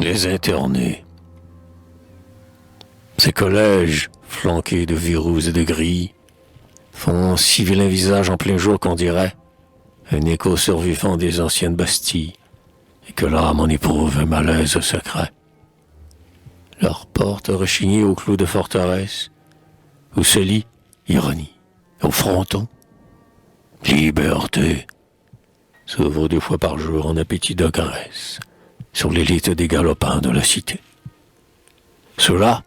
Les internés. Ces collèges, flanqués de verrous et de grilles, font si vilain visage en plein jour qu'on dirait un écho survivant des anciennes Bastilles, et que l'âme en éprouve un malaise secret. Leurs portes rechignées aux clous de forteresse, où se lit ironie, au fronton, liberté, s'ouvre 2 fois par jour en appétit de graisse sur l'élite des galopins de la cité. Ceux-là,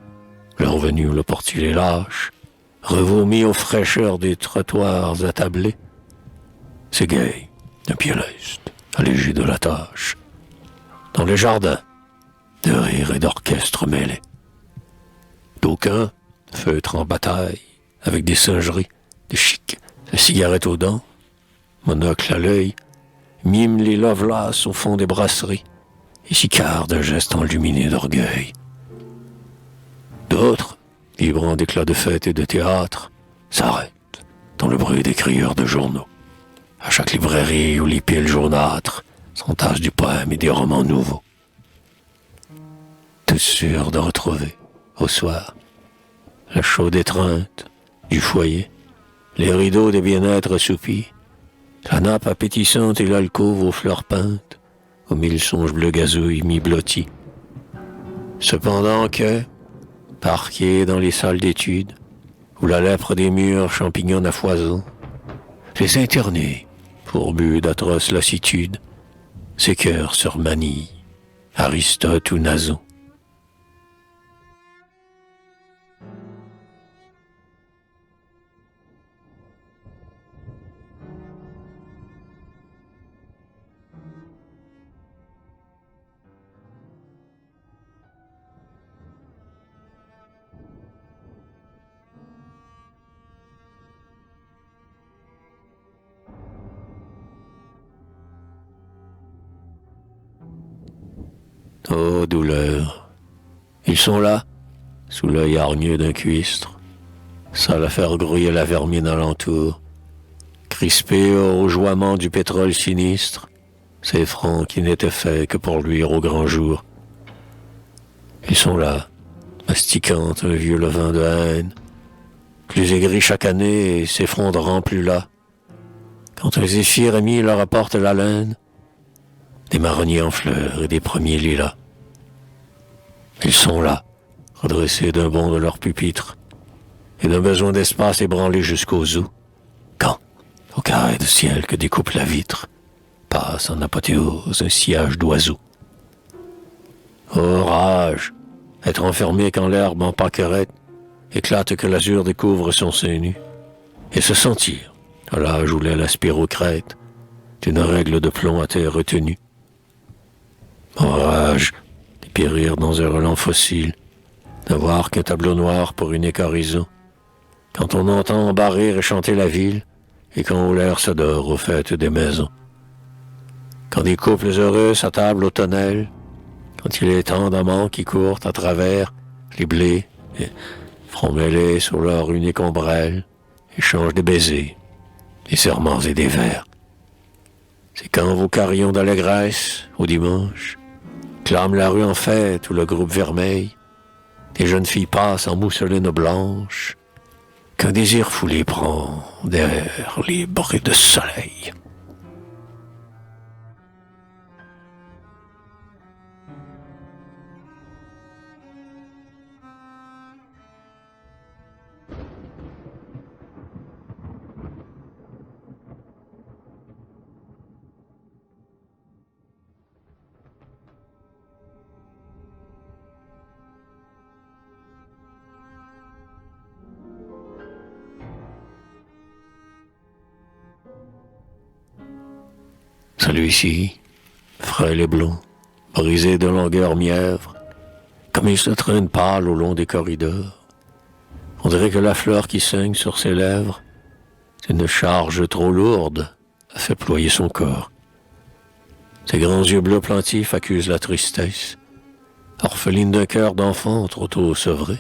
leur venu le portier les lâches, revomis aux fraîcheurs des trottoirs attablés, s'égayent d'un pied leste, allégé de la tâche, dans les jardins, de rire et d'orchestre mêlés. D'aucuns, feutres en bataille, avec des singeries, des chics, des cigarettes aux dents, monocle à l'œil, miment les Lovelace au fond des brasseries, et s'icardent d'un geste enluminé d'orgueil. D'autres, vibrant d'éclats de fête et de théâtre, s'arrêtent dans le bruit des crieurs de journaux. À chaque librairie où les piles jaunâtres s'entassent du poème et des romans nouveaux. Tous sûrs de retrouver, au soir, la chaude étreinte du foyer, les rideaux de bien-être assoupis, la nappe appétissante et l'alcôve aux fleurs peintes, aux 1000 songes bleu gazouilles mi-blottis. Cependant que, parqués dans les salles d'études, où la lèpre des murs champignonne à foison, les internés, fourbus d'atroces lassitudes, ces cœurs sur Manille, Aristote ou Nason. Oh, douleur! Ils sont là, sous l'œil hargneux d'un cuistre, sale à faire grouiller la vermine alentour, crispés au rougeoiement du pétrole sinistre, ces fronts qui n'étaient faits que pour luire au grand jour. Ils sont là, mastiquant un vieux levain de haine, plus aigri chaque année et s'effondrant plus là, quand un zéphyr ami leur apporte la laine, des marronniers en fleurs et des premiers lilas. Ils sont là, redressés d'un bond de leur pupitre, et d'un besoin d'espace ébranlé jusqu'aux os, quand, au carré de ciel que découpe la vitre, passe en apothéose un sillage d'oiseaux. Oh rage, être enfermé quand l'herbe en pâquerette éclate que l'azur découvre son sein nu, et se sentir, à l'âge où l'aile aspire aux crêtes, d'une règle de plomb à terre retenue. Orage, de périr dans un relent fossile, d'avoir qu'un tableau noir pour unique horizon, quand on entend barrer et chanter la ville, et quand l'air se dort aux fêtes des maisons. Quand des couples heureux s'attablent au tonnel, quand il est tant d'amants qui courent à travers les blés, et front mêlés sur leur unique ombrelle, échangent des baisers, des serments et des vers. C'est quand vos carillons d'allégresse, au dimanche, clament la rue en fête ou le groupe vermeil, des jeunes filles passent en mousseline blanche, qu'un désir fou les prend derrière les bris de soleil. Celui-ci, frêle et blond, brisé de longueur mièvre, comme il se traîne pâle au long des corridors. On dirait que la fleur qui saigne sur ses lèvres, une charge trop lourde, a fait ployer son corps. Ses grands yeux bleus plaintifs accusent la tristesse, orpheline d'un cœur d'enfant trop tôt sevré,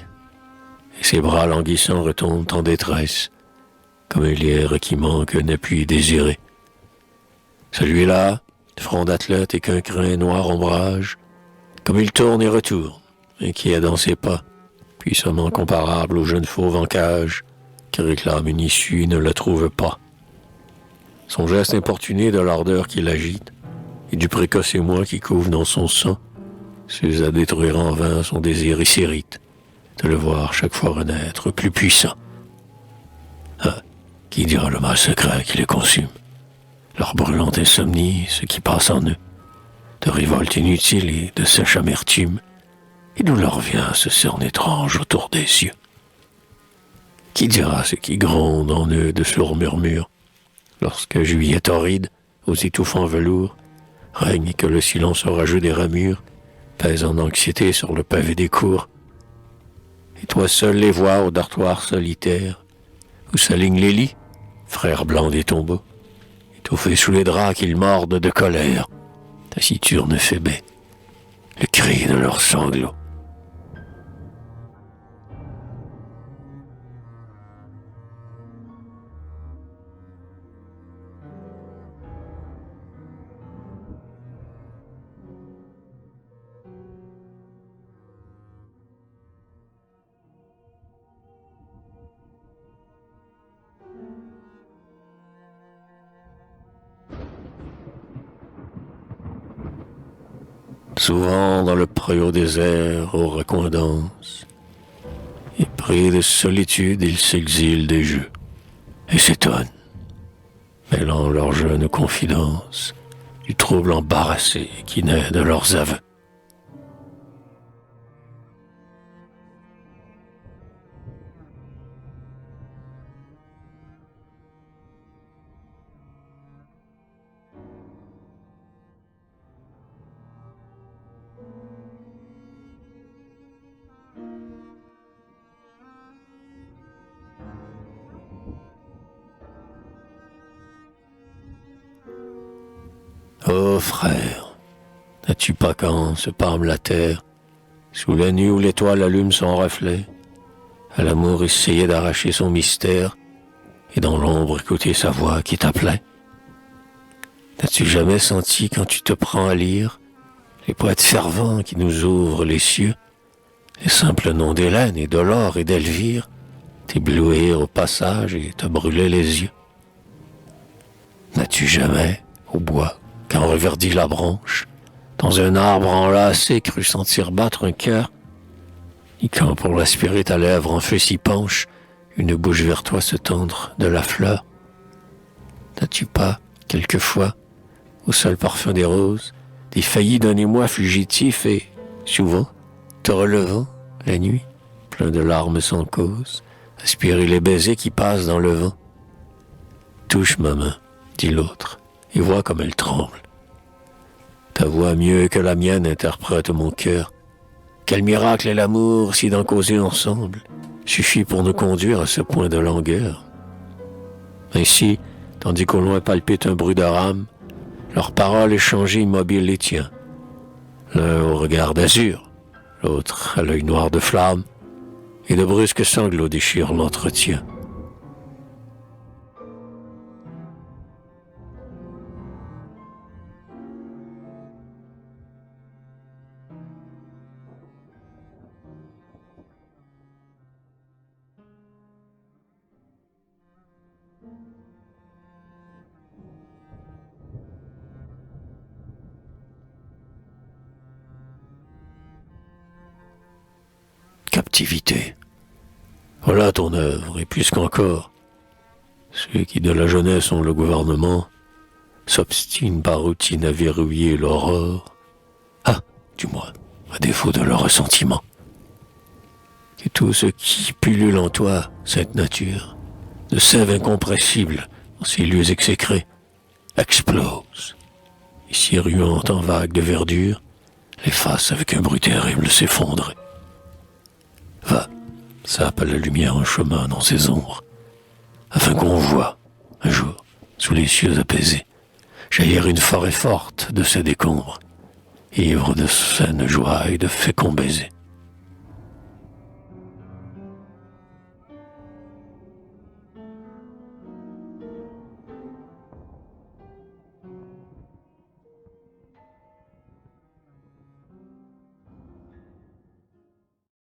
et ses bras languissants retombent en détresse, comme un lierre qui manque un appui désiré. Celui-là, front d'athlète et qu'un crin noir ombrage, Comme il tourne et retourne, inquiet dans ses pas, puissamment comparable au jeune fauve en cage qui réclame une issue et ne la trouve pas. Son geste importuné de l'ardeur qui l'agite et du précoce émoi qui couvre dans son sang s'use à détruire en vain son désir et s'irrite de le voir chaque fois renaître plus puissant. Ah, qui dira le mal secret qui les consume, leur brûlante insomnie, ce qui passe en eux, de révolte inutile et de sèche amertume, et d'où leur vient ce cerne étrange autour des yeux. Qui dira ce qui gronde en eux de sourds murmures, lorsque juillet torride, aux étouffants velours, règne et que le silence orageux des ramures pèse en anxiété sur le pavé des cours. Et toi seul les vois au dortoir solitaire, où s'alignent les lits, frères blancs des tombeaux, étouffés sous les draps qu'ils mordent de colère, taciturne Phébé, le cri de leurs sanglots. Souvent dans le préau désert, au recoin dense, et pris de solitude, ils s'exilent des jeux et s'étonnent, mêlant leurs jeunes confidences du trouble embarrassé qui naît de leurs aveux. Ô frère, n'as-tu pas quand se pâme la terre, sous la nuit où l'étoile allume son reflet, à l'amour essayer d'arracher son mystère, et dans l'ombre écouter sa voix qui t'appelait? N'as-tu jamais senti quand tu te prends à lire les poètes fervents qui nous ouvrent les cieux, les simples noms d'Hélène et d'Olore et d'Elvire, t'éblouir au passage et te brûler les yeux? N'as-tu jamais, au bois, quand reverdit la branche, dans un arbre enlacé, cru sentir battre un cœur, et quand pour l'aspirer ta lèvre en feu s'y penche, une bouche vers toi se tendre de la fleur? N'as-tu pas, quelquefois, au seul parfum des roses, défailli d'un émoi fugitif et, souvent, te relevant, la nuit, plein de larmes sans cause, aspirer les baisers qui passent dans le vent? Touche ma main, dit l'autre, et vois comme elle tremble. Ta voix mieux que la mienne interprète mon cœur. Quel miracle est l'amour si d'en causer ensemble suffit pour nous conduire à ce point de langueur. Ainsi, tandis qu'au loin palpite un bruit de rame, leurs paroles échangées immobiles les tient. L'un au regard d'azur, l'autre à l'œil noir de flamme, et de brusques sanglots déchirent l'entretien. Captivité. Voilà ton œuvre, et plus qu'encore, ceux qui de la jeunesse ont le gouvernement s'obstinent par routine à verrouiller l'aurore, du moins, à défaut de leur ressentiment. Que tout ce qui pullule en toi, cette nature, de sève incompressible en ces lieux exécrés, explose, et si ruante en vagues de verdure, les fasse avec un bruit terrible s'effondrer. Va, sape à la lumière un chemin dans ces ombres, afin qu'on voie, un jour, sous les cieux apaisés, jaillir une forêt forte de ces décombres, ivre de saine joie et de féconds baisers.